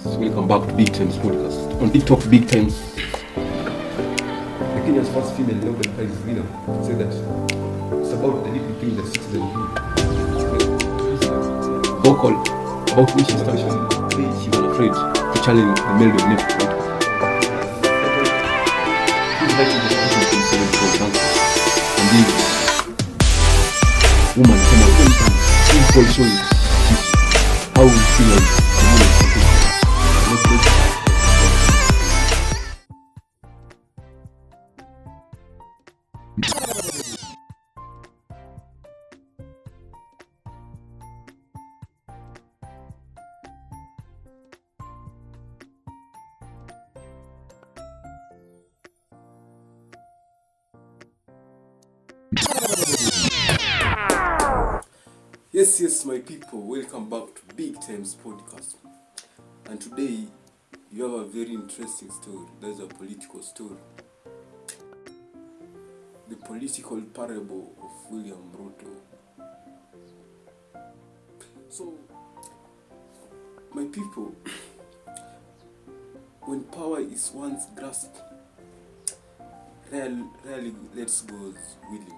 Welcome back to Big Times Podcast. On TikTok, Big Times, the Kenya's first female Nobel Prize winner, said that it's about the little thing that citizens do. Vocal about which instruction she was afraid to challenge the male dominated. She's writing the question for example. And this woman come out every time. She's also showing how females and women are. Yes, my people, welcome back to Big Times Podcast. And today, you have a very interesting story. There's a political story. The political parable of William Ruto. So, my people, when power is once grasped, rarely lets go willingly.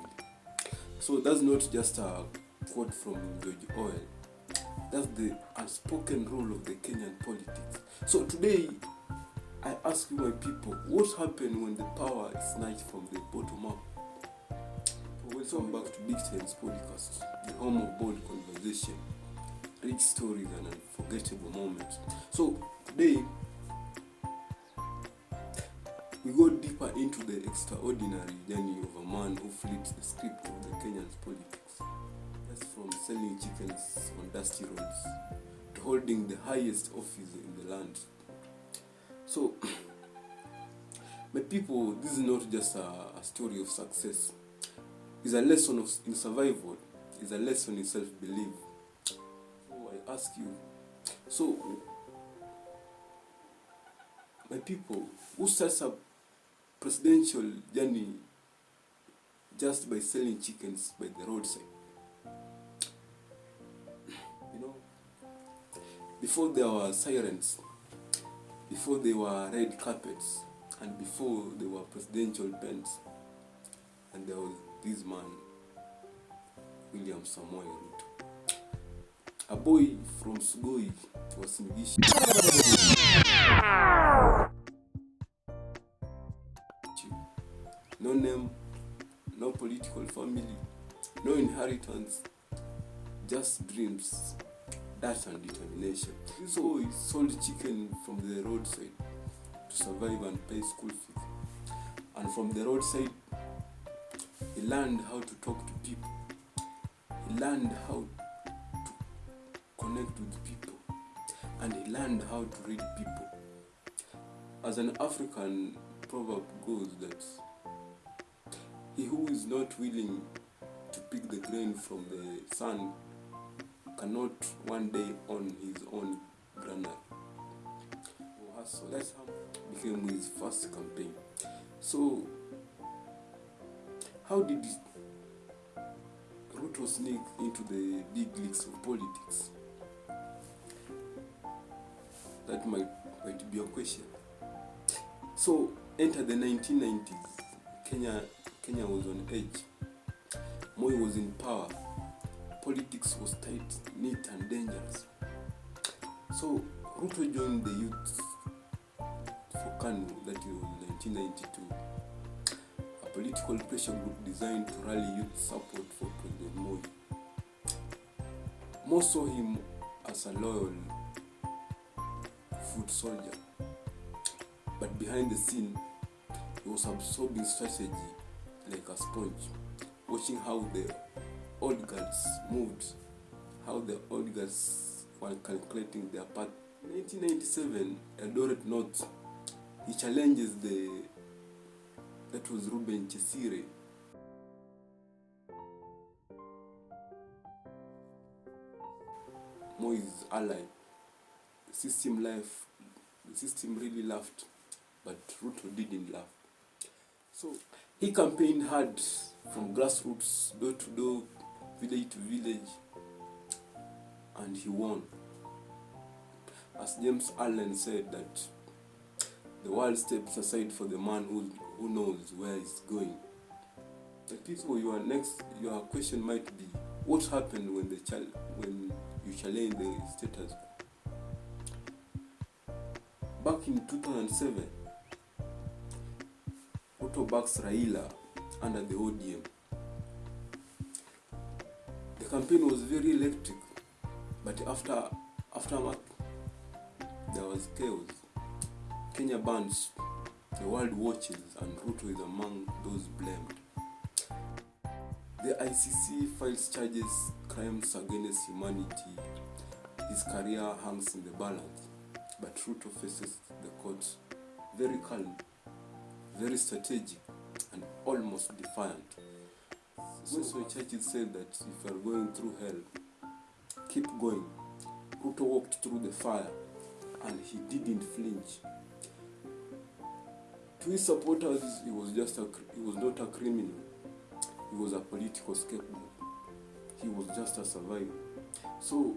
So that's not just a quote from George Orwell. That's the unspoken rule of the Kenyan politics. So today, I ask you, my people, what happened when the power is snatched from the bottom up? Welcome back to Big Times Podcast, the home of bold conversation, rich stories, and unforgettable moments. So today, we go deeper into the extraordinary journey of a man who flips the script of the Kenyan politics. That's from selling chickens on dusty roads to holding the highest office in the land. So, my people, this is not just a story of success. It's a lesson in survival. It's a lesson in self-belief. So I ask you, so, my people, who starts a presidential journey just by selling chickens by the roadside? Before there were sirens, before there were red carpets, and before there were presidential pens, and there was this man, William Samoei Ruto. A boy from Sugoi was in Gishi. No name, no political family, no inheritance, just dreams, dash and determination. So he sold chicken from the roadside to survive and pay school fees. And from the roadside, he learned how to talk to people. He learned how to connect with people. And he learned how to read people. As an African proverb goes that he who is not willing to pick the grain from the sun cannot one day own his own granary. So that's how it became his first campaign. So, how did Ruto sneak into the big leagues of politics? That might be a question. So, enter the 1990s. Kenya was on edge. Moi was in power. Politics was tight, neat, and dangerous. So, Ruto joined the youth for KANU, that was 1992, a political pressure group designed to rally youth support for President Moi. Most saw him as a loyal foot soldier, but behind the scene, he was absorbing strategy like a sponge, watching how the old guards moved, how the old guards were calculating their path. In 1997, Eldoret North, he challenges that was Ruben Chesire. Moi's ally. The system really laughed, but Ruto didn't laugh. So he campaigned hard from grassroots, door to door, village to village, and he won. as James Allen said, that the world steps aside for the man who knows where he's going. The people, your question might be, what happened when you challenge the status quo? Back in 2007, Ruto backs Raila under the ODM. The campaign was very electric, but aftermath, there was chaos. Kenya burns, the world watches, and Ruto is among those blamed. The ICC files charges, crimes against humanity. His career hangs in the balance, but Ruto faces the courts very calm, very strategic, and almost defiant. So Churchill said that if you are going through hell, keep going. Ruto walked through the fire, and he didn't flinch. To his supporters, he was not a criminal. He was a political scapegoat. He was just a survivor. So,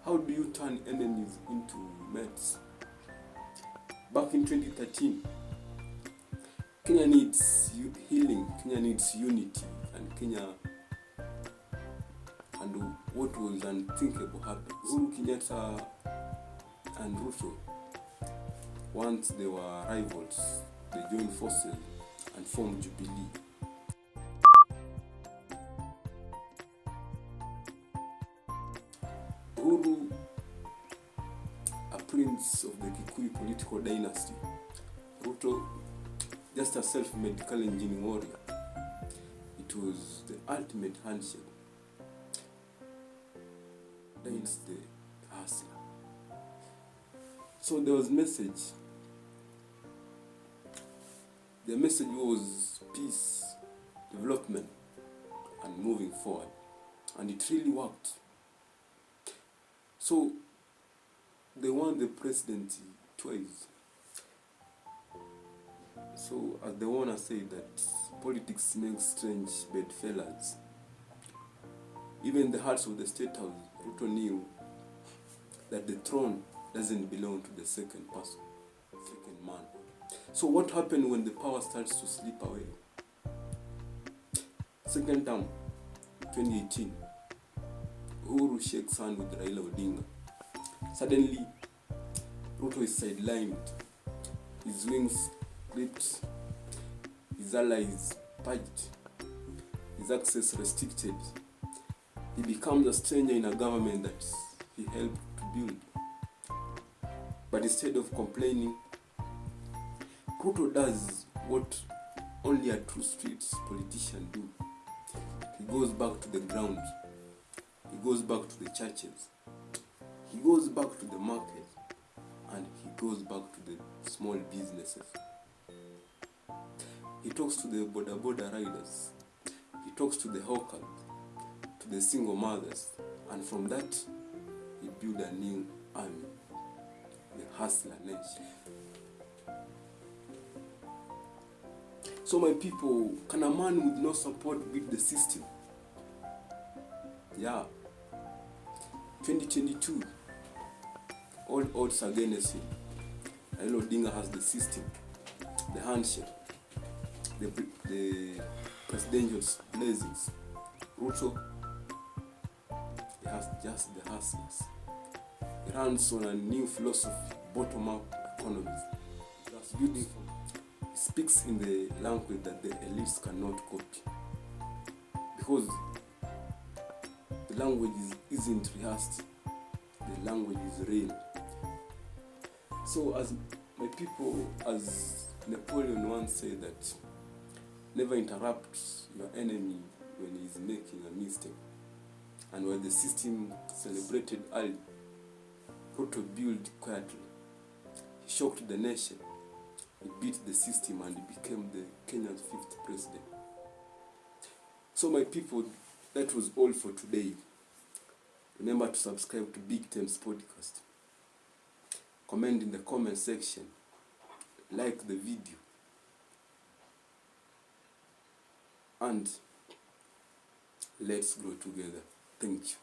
how do you turn enemies into mates? Back in 2013, Kenya needs healing, Kenya needs unity, and what was unthinkable happened. Uhuru Kenyatta and Ruto, once they were rivals, they joined forces and formed Jubilee. Uhuru, a prince of the Kikuyu political dynasty. Ruto, just a self-made Kalenjin warrior. It was the ultimate handshake. That's the hustler. So there was message. The message was peace, development, and moving forward. And it really worked. So they won the presidency twice. So as the owner said that politics makes strange bedfellows. Even in the hearts of the State House, Ruto knew that the throne doesn't belong to the second person, second man. So what happened when the power starts to slip away? Second term, 2018, Uhuru shakes hands with Raila Odinga. Suddenly, Ruto is sidelined, his wings clipped, his allies purged, his access restricted. He becomes a stranger in a government that he helped to build. But instead of complaining, Ruto does what only a true street politician do. He goes back to the ground. He goes back to the churches. He goes back to the market. And he goes back to the small businesses. He talks to the border riders. He talks to the hawkers, to the single mothers. And from that, he built a new army, the Hustler Nation. So my people, can a man with no support beat the system? Yeah. 2022, all odds are against him. Raila Odinga has the system, the handshake, the presidential blessings. Ruto, he has just the hustlers. He runs on a new philosophy, bottom-up economies. That's beautiful. He speaks in the language that the elites cannot copy. Because the language isn't rehearsed. The language is real. So as my people, as Napoleon once said that, never interrupt your enemy when he is making a mistake. And when the system celebrated early, Ruto built quietly. He shocked the nation. He beat the system and he became the Kenya's 5th president. So my people, that was all for today. Remember to subscribe to Big Times Podcast. Comment in the comment section. Like the video. And let's grow together. Thank you.